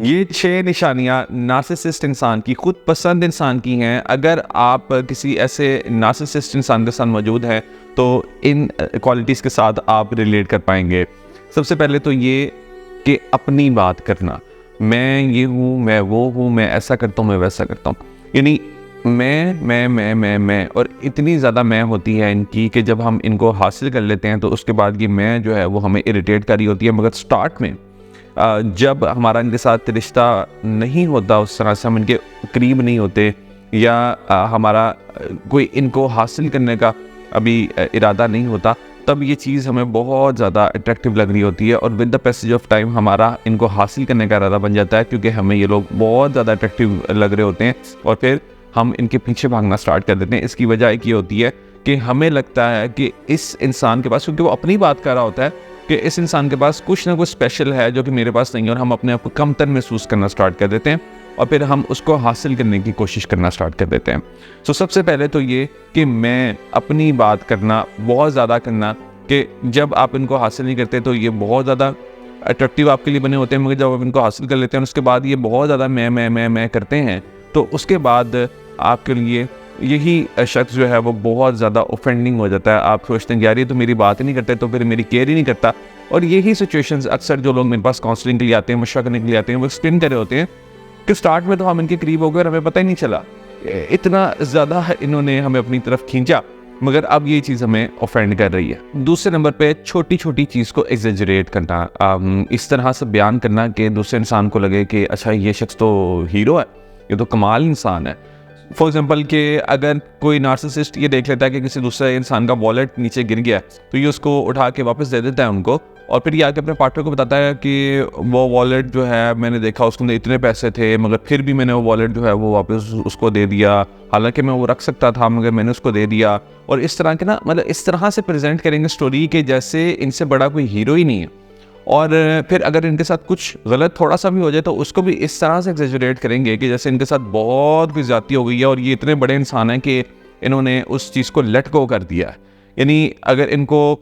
ये 6 निशानियाँ नार्सिसिस्ट इंसान की, खुद पसंद इंसान की हैं। अगर आप किसी ऐसे नार्सिसिस्ट इंसान के साथ मौजूद हैं तो इन क्वालिटीज़ के साथ आप रिलेट कर पाएंगे। सबसे पहले तो ये कि अपनी बात करना, मैं ये हूँ, मैं वो हूँ, मैं ऐसा करता हूँ, मैं वैसा करता हूँ। यानी मैं और इतनी ज़्यादा मैं होती है इनकी कि जब हम इनको हासिल कर लेते हैं तो उसके बाद ये मैं जो है वो हमें इरिटेट कर रही होती है। मगर स्टार्ट में जब हमारा इनके साथ रिश्ता नहीं होता, उस तरह से हम इनके करीब नहीं होते, या हमारा कोई इनको हासिल करने का अभी इरादा नहीं होता, तब ये चीज़ हमें बहुत ज़्यादा अट्रैक्टिव लग रही होती है और with the passage of time हमारा इनको हासिल करने का इरादा बन जाता है, क्योंकि हमें ये लोग बहुत ज़्यादा अट्रैक्टिव लग रहे होते हैं और फिर हम इनके पीछे भागना स्टार्ट कर देते हैं। इसकी वजह एक ये होती है कि हमें लगता है कि इस इंसान के पास, क्योंकि वो अपनी बात कर रहा होता है, कि इस इंसान के पास कुछ ना कुछ स्पेशल है जो कि मेरे पास नहीं है, और हम अपने आप को कमतर महसूस करना स्टार्ट कर देते हैं और फिर हम उसको हासिल करने की कोशिश करना स्टार्ट कर देते हैं। सो सबसे पहले तो ये कि मैं अपनी बात करना बहुत ज़्यादा करना, कि जब आप इनको हासिल नहीं करते तो ये बहुत ज़्यादा अट्रैक्टिव आपके लिए बने होते हैं, मगर जब आप इनको हासिल कर लेते हैं उसके बाद ये बहुत ज़्यादा मैं करते हैं, तो उसके बाद आपके लिए यही शख्स जो है वो बहुत ज़्यादा ऑफेंडिंग हो जाता है। आप सोचते हैं यार ये तो मेरी बात ही नहीं करते, तो फिर मेरी केयर ही नहीं करता। और यही सिचुएशंस अक्सर जो लोग मेरे पास काउंसलिंग के लिए आते हैं, मशवरा करने के लिए आते हैं, वो एक्सप्लेन कर रहे होते हैं कि स्टार्ट में तो हम इनके करीब हो गए और हमें पता ही नहीं चला, इतना ज़्यादा इन्होंने हमें अपनी तरफ खींचा, मगर अब ये चीज़ हमें ऑफेंड कर रही है। दूसरे नंबर पे छोटी छोटी चीज़ को एग्जेजरेट करना, इस तरह से बयान करना कि दूसरे इंसान को लगे कि अच्छा ये शख्स तो हीरो है, ये तो कमाल इंसान है। फॉर एग्जाम्पल कि अगर कोई नार्सिसिस्ट ये देख लेता है कि किसी दूसरे इंसान का वॉलेट नीचे गिर गया, तो ये उसको उठा के वापस दे देता है उनको, और फिर ये आके अपने पार्टनर को बताता है कि वो वॉलेट जो है मैंने देखा उसके अंदर इतने पैसे थे, मगर फिर भी मैंने वो वॉलेट जो है वो वापस उसको दे दिया, हालांकि मैं वो रख सकता था मगर मैंने उसको दे दिया। और इस तरह के ना, मतलब इस तरह से प्रेजेंट करेंगे स्टोरी के जैसे इनसे बड़ा कोई हीरो ही नहीं है। और फिर अगर इनके साथ कुछ गलत थोड़ा सा भी हो जाए तो उसको भी इस तरह से एक्सेजरेट करेंगे कि जैसे इनके साथ बहुत कुछ ज़्यादती हो गई है और ये इतने बड़े इंसान हैं कि इन्होंने उस चीज़ को लेट गो कर दिया है। यानी अगर इनको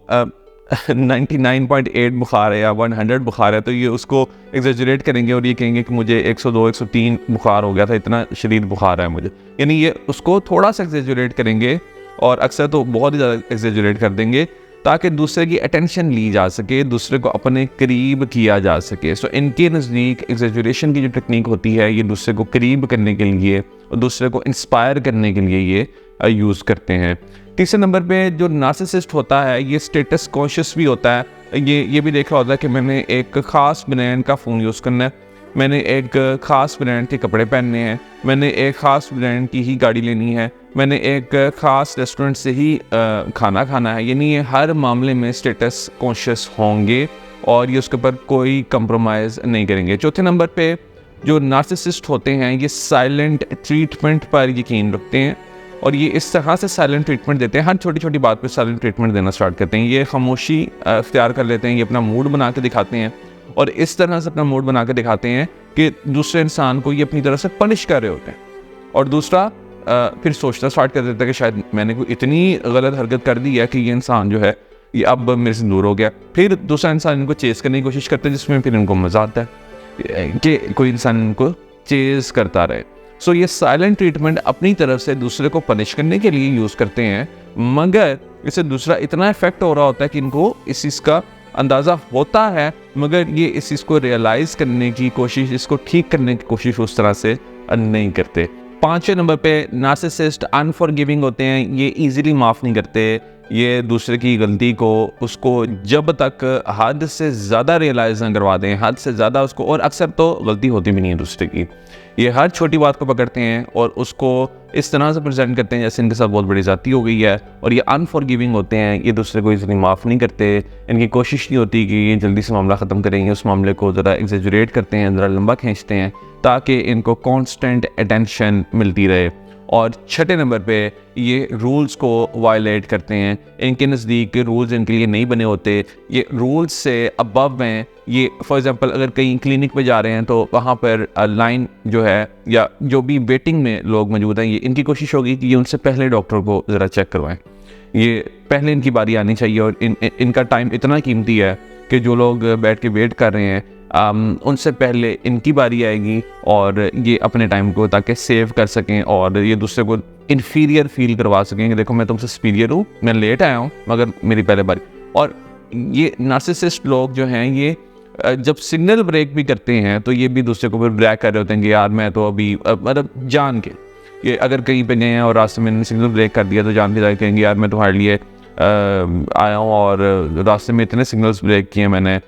99.8 बुखार है या 100 बुखार है, तो ये उसको एक्सेजरेट करेंगे और ये कहेंगे कि मुझे 102 103 बुखार हो गया था, इतना शदीद बुखार है मुझे। यानी ये उसको थोड़ा सा एक्सेजरेट करेंगे, और अक्सर तो बहुत ही ज़्यादा एक्सेजरेट कर देंगे, ताकि दूसरे की अटेंशन ली जा सके, दूसरे को अपने करीब किया जा सके। सो इनके नज़दीक एग्जेजरेशन की जो टेक्निक होती है, ये दूसरे को करीब करने के लिए और दूसरे को इंस्पायर करने के लिए ये यूज़ करते हैं। तीसरे नंबर पे जो नार्सिसिस्ट होता है ये स्टेटस कॉन्शियस भी होता है। ये भी देख रहा होता है कि मैंने एक ख़ास ब्रांड का फ़ोन यूज़ करना है, मैंने एक ख़ास ब्रांड के कपड़े पहनने हैं, मैंने एक ख़ास ब्रांड की ही गाड़ी लेनी है, मैंने एक ख़ास रेस्टोरेंट से ही खाना खाना है। यानी ये हर मामले में स्टेटस कॉन्शियस होंगे और ये उसके ऊपर कोई कंप्रोमाइज़ नहीं करेंगे। चौथे नंबर पे जो नार्सिसिस्ट होते हैं ये साइलेंट ट्रीटमेंट पर यकीन रखते हैं, और ये इस तरह से साइलेंट ट्रीटमेंट देते हैं, हर छोटी छोटी बात पे साइलेंट ट्रीटमेंट देना स्टार्ट करते हैं। ये खामोशी अख्तियार कर लेते हैं, ये अपना मूड बना के दिखाते हैं, और इस तरह से अपना मूड बना के दिखाते हैं कि दूसरे इंसान को ये अपनी तरफ से पनिश कर रहे होते हैं। और दूसरा फिर सोचना स्टार्ट कर देता है कि शायद मैंने कोई इतनी गलत हरकत कर दी है कि ये इंसान जो है ये अब मेरे से दूर हो गया। फिर दूसरा इंसान इनको चेज़ करने की कोशिश करता है, जिसमें फिर इनको मज़ा आता है कि कोई इंसान इनको चेज़ करता रहे। सो ये साइलेंट ट्रीटमेंट अपनी तरफ से दूसरे को पनिश करने के लिए यूज़ करते हैं, मगर इससे दूसरा इतना इफेक्ट हो रहा होता है कि इनको इस चीज़ का अंदाज़ा होता है, मगर ये इस चीज़ को रियलाइज़ करने की कोशिश, इसको ठीक करने की कोशिश उस तरह से नहीं करते। पाँचवें नंबर पे नार्सिसिस्ट अनफॉरगिविंग होते हैं, ये इजीली माफ़ नहीं करते। ये दूसरे की गलती को उसको जब तक हद से ज़्यादा रियलाइज़ ना करवा दें, हद से ज़्यादा उसको, और अक्सर तो गलती होती भी नहीं है दूसरे की, ये हर छोटी बात को पकड़ते हैं और उसको इस तरह से प्रेजेंट करते हैं जैसे इनके साथ बहुत बड़ी ज़्यादती हो गई है। और ये अनफॉरगिविंग होते हैं, ये दूसरे को इजीली माफ़ नहीं करते, इनकी कोशिश नहीं होती कि ये जल्दी से मामला ख़त्म करेंगे, उस मामले को ज़रा एग्जेजरेट करते हैं, ज़रा लंबा खींचते हैं ताकि इनको कांस्टेंट अटेंशन मिलती रहे। और छठे नंबर पे ये रूल्स को वायलेट करते हैं, इनके नज़दीक रूल्स इनके लिए नहीं बने होते, ये रूल्स से अबव हैं। ये फॉर एग्जांपल अगर कहीं क्लिनिक पे जा रहे हैं तो वहाँ पर लाइन जो है या जो भी वेटिंग में लोग मौजूद हैं, ये इनकी कोशिश होगी कि ये उनसे पहले डॉक्टर को ज़रा चेक करवाएं, ये पहले इनकी बारी आनी चाहिए। और इनका टाइम इतना कीमती है कि जो लोग बैठ के वेट कर रहे हैं उनसे पहले इनकी बारी आएगी और ये अपने टाइम को ताकि सेव कर सकें और ये दूसरे को इन्फीरियर फील करवा सकें कि देखो मैं तुमसे सुपीरियर हूँ, मैं लेट आया हूँ मगर मेरी पहले बारी। और ये नार्सिसिस्ट लोग जो हैं ये जब सिग्नल ब्रेक भी करते हैं तो ये भी दूसरे को फिर ब्रेक कर रहे होते हैं कि यार मैं तो अभी मतलब जान के ये अगर कहीं पे गए हैं और रास्ते में सिग्नल ब्रेक कर दिया तो जान के जाके कहेंगे यार मैं तुम्हारे लिए आया हूँ और रास्ते में इतने सिग्नल्स ब्रेक किए मैंने,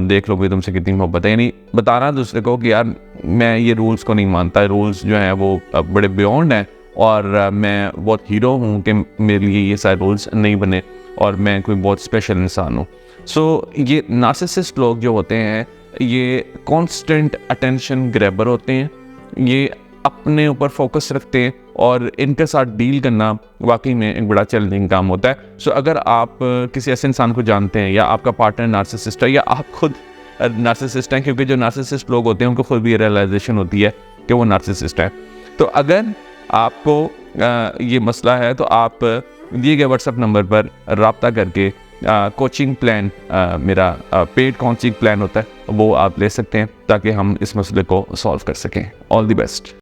देख लो भाई तुमसे कितनी मोहब्बत है। यानी बताना दूसरे को कि यार मैं ये रूल्स को नहीं मानता, रूल्स जो हैं वो बड़े बियॉन्ड हैं और मैं बहुत हीरो हूँ कि मेरे लिए ये सारे रूल्स नहीं बने और मैं कोई बहुत स्पेशल इंसान हूँ। सो ये नार्सिसिस्ट लोग जो होते हैं ये कॉन्स्टेंट अटेंशन ग्रैबर होते हैं, ये अपने ऊपर फोकस रखते हैं और इनके साथ डील करना वाकई में एक बड़ा चैलेंजिंग काम होता है। सो अगर आप किसी ऐसे इंसान को जानते हैं या आपका पार्टनर नार्सिसिस्ट है या आप खुद नार्सिसिस्ट हैं, क्योंकि जो नार्सिसिस्ट लोग होते हैं उनको खुद भी रियलाइजेशन होती है कि वो नार्सिसिस्ट है, तो अगर आपको ये मसला है तो आप दिए गए व्हाट्सएप नंबर पर रब्ता करके कोचिंग प्लान, मेरा पेड कोचिंग प्लान होता है वो आप ले सकते हैं ताकि हम इस मसले को सॉल्व कर सकें। All the best.